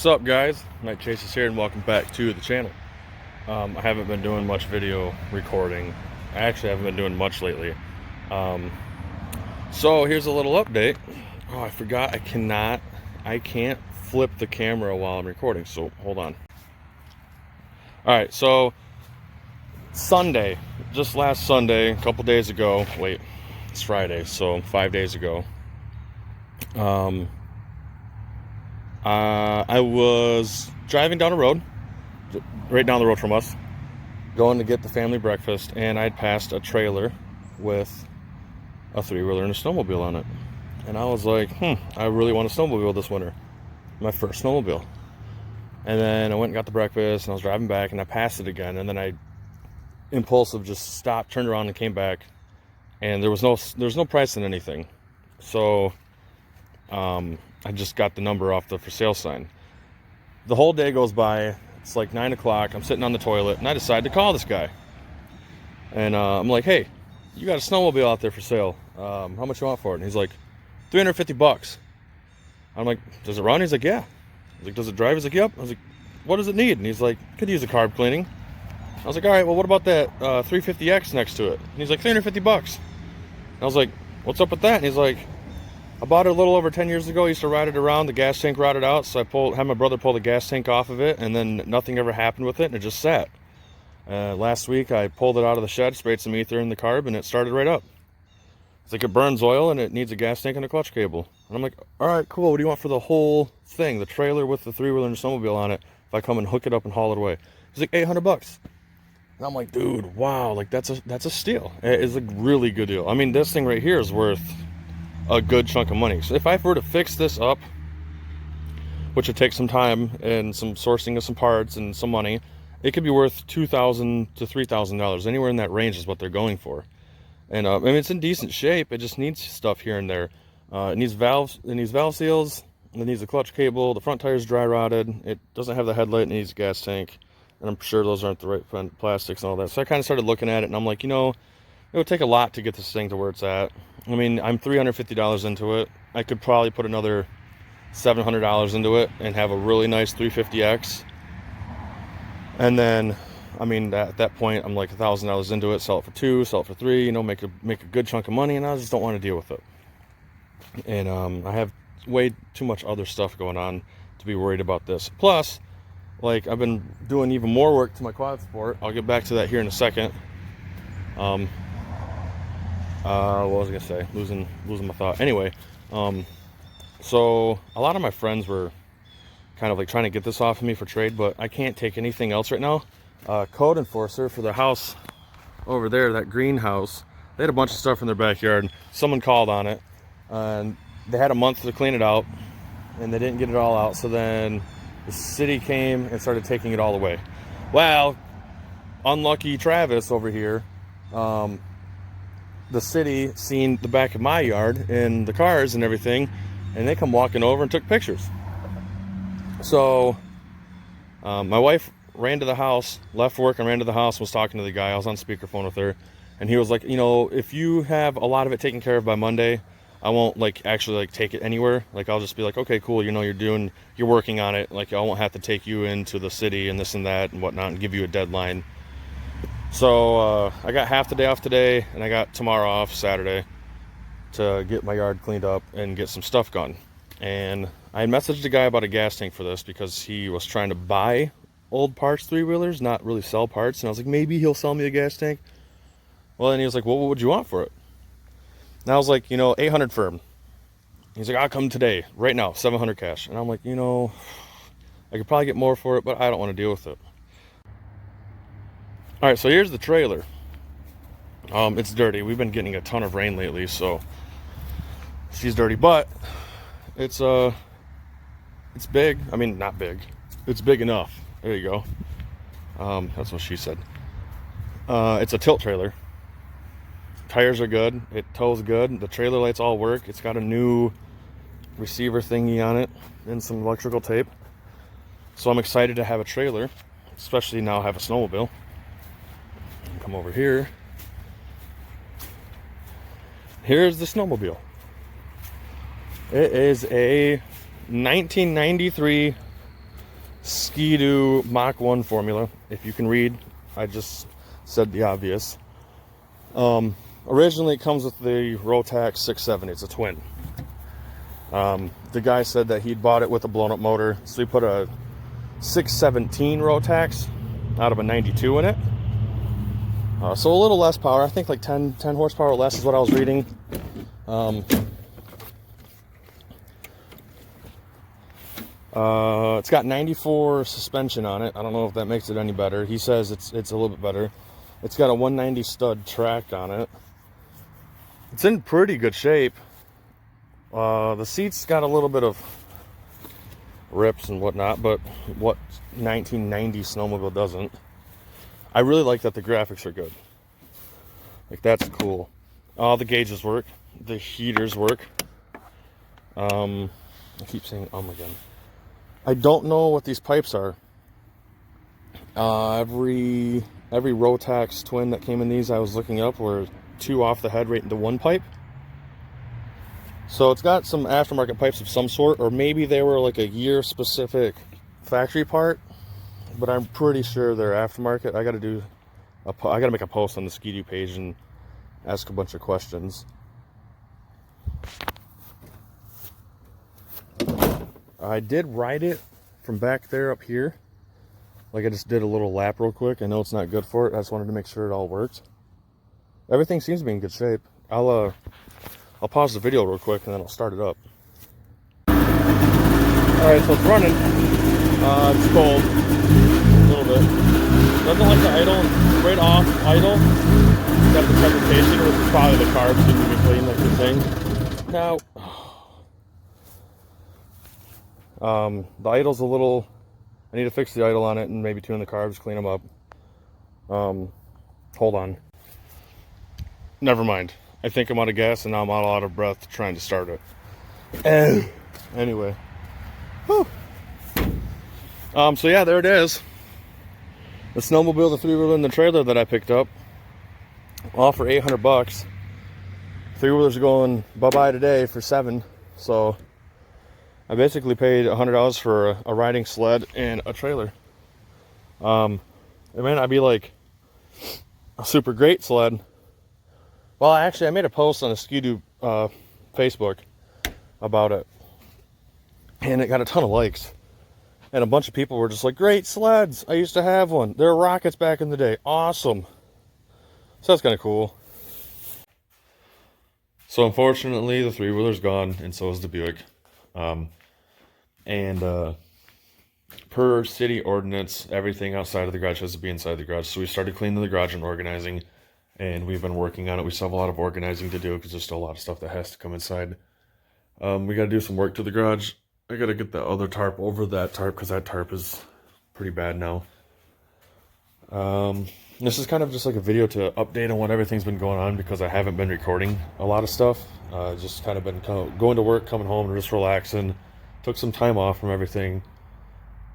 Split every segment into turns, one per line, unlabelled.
What's up, guys? NightChasers here, and welcome back to the channel. I haven't been doing much video recording. I actually haven't been doing much lately. So here's a little update. Oh, I forgot. I can't flip the camera while I'm recording. So hold on. All right. So Sunday, just last Sunday, a couple days ago. Wait, it's Friday, so 5 days ago. I was driving down a road, right down the road from us, going to get the family breakfast, and I'd passed a trailer with a three-wheeler and a snowmobile on it. And I was like, I really want a snowmobile this winter. My first snowmobile. And then I went and got the breakfast, and I was driving back, and I passed it again, and then I impulsive just stopped, turned around, and came back, and there was no price in anything. So I just got the number off the for sale sign. The whole day goes by. It's like 9 o'clock. I'm sitting on the toilet, and I decide to call this guy. And I'm like, hey, you got a snowmobile out there for sale. How much you want for it? And he's like, $350. I'm like, does it run? He's like, yeah. I was like, does it drive? He's like, yep. I was like, what does it need? And he's like, could use a carb cleaning. I was like, all right, well, what about that 350X next to it? And he's like, $350. And I was like, what's up with that? And he's like, I bought it a little over 10 years ago. I used to ride it around. The gas tank rotted out, so had my brother pull the gas tank off of it, and then nothing ever happened with it, and it just sat. Last week, I pulled it out of the shed, sprayed some ether in the carb, and it started right up. It's like it burns oil, and it needs a gas tank and a clutch cable. And I'm like, all right, cool. What do you want for the whole thing? The trailer with the three-wheeler and snowmobile on it, if I come and hook it up and haul it away. He's like, $800. And I'm like, dude, wow, like that's a steal. It's a really good deal. I mean, this thing right here is worth a good chunk of money. So if I were to fix this up, which would take some time and some sourcing of some parts and some money, it could be worth $2,000 to $3,000. Anywhere in that range is what they're going for. And I mean, it's in decent shape. It just needs stuff here and there. It needs valves. It needs valve seals. It needs a clutch cable. The front tire's dry rotted. It doesn't have the headlight. It needs a gas tank. And I'm sure those aren't the right plastics and all that. So I kind of started looking at it, and I'm like, it would take a lot to get this thing to where it's at. I mean, I'm $350 into it. I could probably put another $700 into it and have a really nice 350X. And then, I mean, at that point, I'm like $1,000 into it. Sell it for $2,000, sell it for $3,000. Make a good chunk of money, and I just don't want to deal with it. And I have way too much other stuff going on to be worried about this. Plus, like, I've been doing even more work to my quad sport. I'll get back to that here in a second. What was I gonna say? Losing my thought. Anyway, so a lot of my friends were kind of like trying to get this off of me for trade, but I can't take anything else right now. Code enforcer for the house over there, that greenhouse, they had a bunch of stuff in their backyard. Someone called on it, and they had a month to clean it out, and they didn't get it all out. So then the city came and started taking it all away. Well, unlucky Travis over here, the city seen the back of my yard and the cars and everything, and they come walking over and took pictures. So my wife ran to the house, left work and ran to the house, was talking to the guy. I was on speakerphone with her, and he was like, if you have a lot of it taken care of by Monday, I won't actually take it anywhere. I'll just be like, okay, cool, you're working on it. I won't have to take you into the city and this and that and whatnot and give you a deadline. So I got half the day off today, and I got tomorrow off, Saturday, to get my yard cleaned up and get some stuff gone. And I messaged a guy about a gas tank for this because he was trying to buy old parts three-wheelers, not really sell parts. And I was like, maybe he'll sell me a gas tank. Well, then he was like, well, what would you want for it? And I was like, 800 firm. He's like, I'll come today, right now, 700 cash. And I'm like, I could probably get more for it, but I don't want to deal with it. All right, so here's the trailer. It's dirty. We've been getting a ton of rain lately, so she's dirty, but it's big. I mean, not big. It's big enough. There you go. That's what she said. It's a tilt trailer. Tires are good. It tows good. The trailer lights all work. It's got a new receiver thingy on it and some electrical tape. So I'm excited to have a trailer, especially now I have a snowmobile. Come over here. Here's the snowmobile. It is a 1993 Ski-Doo Mach 1 formula. If you can read, I just said the obvious. Originally, it comes with the Rotax 670. It's a twin. The guy said that he'd bought it with a blown-up motor, so he put a 617 Rotax out of a 92 in it. So a little less power. I think like 10 horsepower less is what I was reading. It's got 94 suspension on it. I don't know if that makes it any better. He says it's a little bit better. It's got a 190 stud track on it. It's in pretty good shape. The seats got a little bit of rips and whatnot, but what 1990 snowmobile doesn't. I really like that the graphics are good. Like, that's cool. All the gauges work. The heaters work. I keep saying again. I don't know what these pipes are. Every Rotax twin that came in these I was looking up were 2 off the head right into 1 pipe. So it's got some aftermarket pipes of some sort, or maybe they were like a year specific factory part, but I'm pretty sure they're aftermarket. I gotta make a post on the Ski-Doo page and ask a bunch of questions. I did ride it from back there up here. Like, I just did a little lap real quick. I know it's not good for it. I just wanted to make sure it all worked. Everything seems to be in good shape. I'll pause the video real quick and then I'll start it up. Alright, so it's running. It's cold. A little bit. Doesn't like the idle. Right off idle. Got the presentation, which is probably the carbs didn't be clean like you're saying. Now, the idle's a little... I need to fix the idle on it and maybe tune the carbs, clean them up. Hold on. Never mind. I think I'm out of gas and now I'm all out of breath trying to start it. Anyway. Whew. So yeah, there it is. The snowmobile, the 3-wheeler, and the trailer that I picked up. All for $800. 3-wheelers are going bye-bye today for $7. So I basically paid $100 for a riding sled and a trailer. It may not be like a super great sled. Well, actually, I made a post on a Ski-Doo Facebook about it, and it got a ton of likes. And a bunch of people were just like, "Great sleds! I used to have one. They're rockets back in the day. Awesome!" So that's kind of cool. So unfortunately, the 3-wheeler's gone, and so is the Buick. Per city ordinance, everything outside of the garage has to be inside the garage. So we started cleaning the garage and organizing. And we've been working on it. We still have a lot of organizing to do because there's still a lot of stuff that has to come inside. We got to do some work to the garage. I got to get the other tarp over that tarp because that tarp is pretty bad now. This is kind of just like a video to update on what everything's been going on because I haven't been recording a lot of stuff. Just kind of been going to work, coming home, and just relaxing. Took some time off from everything.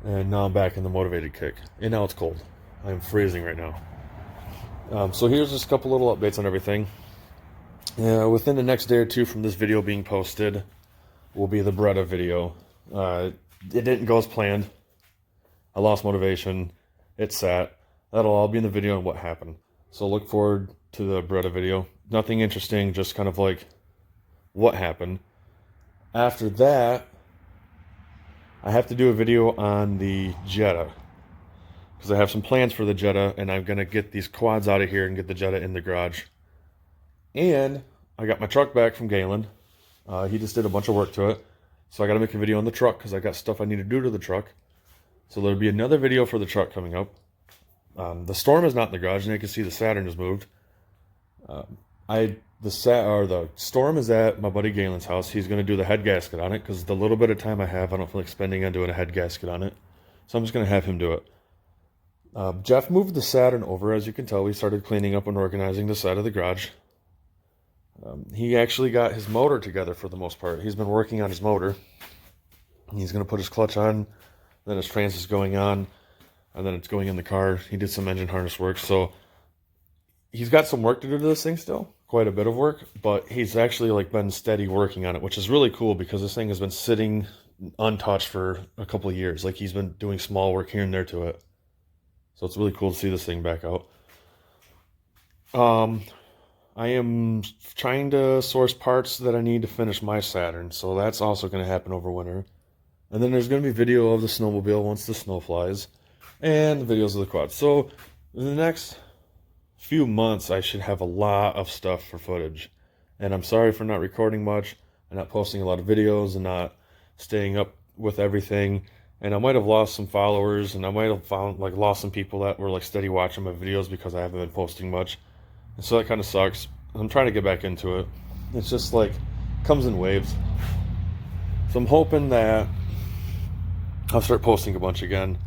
And now I'm back in the motivated kick. And now it's cold. I'm freezing right now. So here's just a couple little updates on everything. Within the next day or two from this video being posted will be the Breda video. It didn't go as planned. I lost motivation. It sat. That'll all be in the video on what happened. So look forward to the Breda video. Nothing interesting, just kind of like what happened. After that, I have to do a video on the Jetta. Because I have some plans for the Jetta, and I'm going to get these quads out of here and get the Jetta in the garage. And I got my truck back from Galen. He just did a bunch of work to it. So I got to make a video on the truck because I got stuff I need to do to the truck. So there'll be another video for the truck coming up. The Storm is not in the garage, and you can see the Saturn has moved. The Storm is at my buddy Galen's house. He's going to do the head gasket on it because the little bit of time I have, I don't feel like spending on doing a head gasket on it. So I'm just going to have him do it. Jeff moved the Saturn over. As you can tell, we started cleaning up and organizing the side of the garage. He actually got his motor together for the most part. He's been working on his motor. He's going to put his clutch on, then his trans is going on, and then it's going in the car. He did some engine harness work. So he's got some work to do to this thing still, quite a bit of work, but he's actually like been steady working on it, which is really cool because this thing has been sitting untouched for a couple of years. Like, he's been doing small work here and there to it. So it's really cool to see this thing back out. I am trying to source parts that I need to finish my Saturn, so that's also going to happen over winter. And then there's going to be video of the snowmobile once the snow flies, and the videos of the quad. So in the next few months, I should have a lot of stuff for footage. And I'm sorry for not recording much, and not posting a lot of videos, and not staying up with everything. And I might have lost some followers, and I might have lost some people that were like steady watching my videos because I haven't been posting much. And so that kind of sucks. I'm trying to get back into it. It's just like, comes in waves. So I'm hoping that I'll start posting a bunch again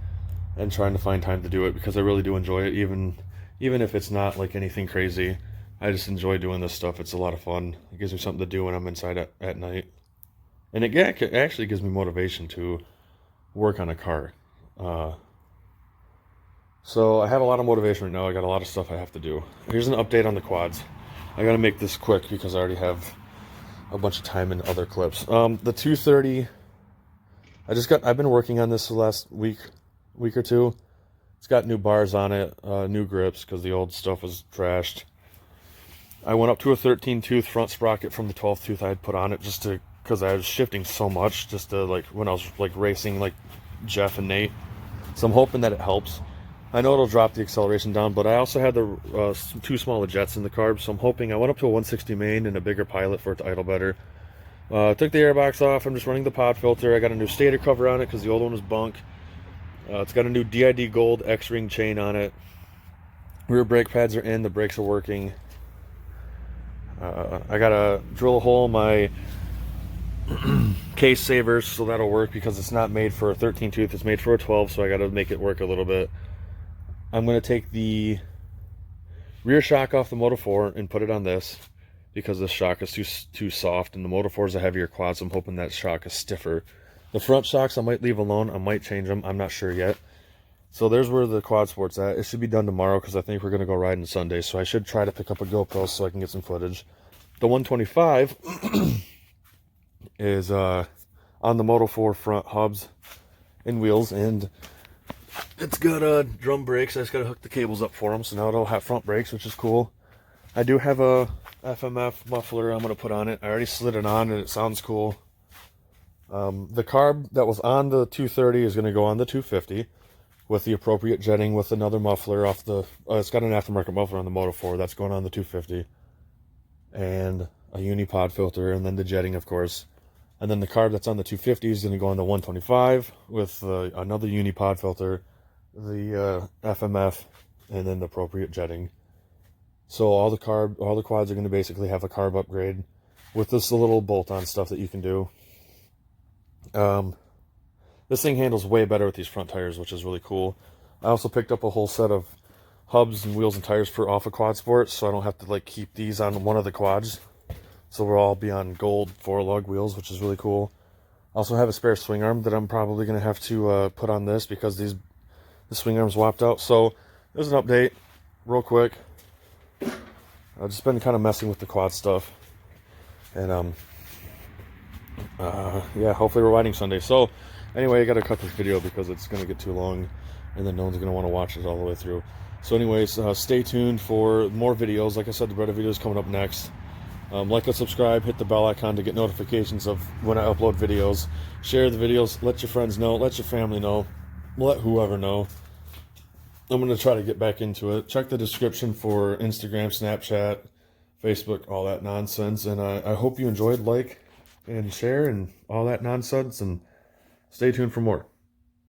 and trying to find time to do it, because I really do enjoy it, even if it's not like anything crazy. I just enjoy doing this stuff. It's a lot of fun. It gives me something to do when I'm inside at night. And it actually gives me motivation to work on a car. So I have a lot of motivation right now. I got a lot of stuff I have to do. Here's an update on the quads. I gotta make this quick because I already have a bunch of time in other clips. The 230, I've been working on this the last week or two. It's got new bars on it, new grips, because the old stuff was trashed. I went up to a 13-tooth front sprocket from the 12th tooth I had put on it, just because I was shifting so much, just to, like, when I was like racing like Jeff and Nate. So I'm hoping that it helps. I know it'll drop the acceleration down, but I also had the two smaller jets in the carb, so I'm hoping. I went up to a 160 main and a bigger pilot for it to idle better. Took the airbox off. I'm just running the pod filter. I got a new stator cover on it because the old one was bunk. It's got a new DID gold X-ring chain on it. Rear brake pads are in. The brakes are working. I gotta drill a hole in my case savers, so that'll work, because it's not made for a 13 tooth. It's made for a 12, so I gotta make it work a little bit. I'm going to take the rear shock off the Moto 4 and put it on this, because this shock is too soft, and the Moto 4 is a heavier quad, so I'm hoping that shock is stiffer. The front shocks I might leave alone. I might change them. I'm not sure yet. So there's where the quad sport's at. It should be done tomorrow, because I think we're going to go riding Sunday, so I should try to pick up a GoPro so I can get some footage. The 125 is on the Moto 4 front hubs and wheels, and it's got drum brakes. I just got to hook the cables up for them, so now it'll have front brakes, which is cool. I do have a FMF muffler I'm going to put on it. I already slid it on, and it sounds cool. The carb that was on the 230 is going to go on the 250 with the appropriate jetting, with another muffler off the... it's got an aftermarket muffler on the Moto 4. That's going on the 250. And a unipod filter, and then the jetting, of course. And then the carb that's on the 250 is going to go on the 125 with another unipod filter, the FMF, and then the appropriate jetting. So all the quads are going to basically have a carb upgrade with this little bolt-on stuff that you can do. This thing handles way better with these front tires, which is really cool. I also picked up a whole set of hubs and wheels and tires for off of Quad Sports, so I don't have to like keep these on one of the quads. So we'll all be on gold 4-lug wheels, which is really cool. I also have a spare swing arm that I'm probably going to have to put on this, because the swing arm's whopped out. So there's an update, real quick. I've just been kind of messing with the quad stuff. And yeah, hopefully we're riding Sunday. So anyway, I got to cut this video because it's going to get too long, and then no one's going to want to watch it all the way through. So anyways, stay tuned for more videos. Like I said, the Breda video is coming up next. Like and subscribe, hit the bell icon to get notifications of when I upload videos. Share the videos, let your friends know, let your family know, let whoever know. I'm going to try to get back into it. Check the description for Instagram, Snapchat, Facebook, all that nonsense. And I hope you enjoyed, like and share and all that nonsense. And stay tuned for more.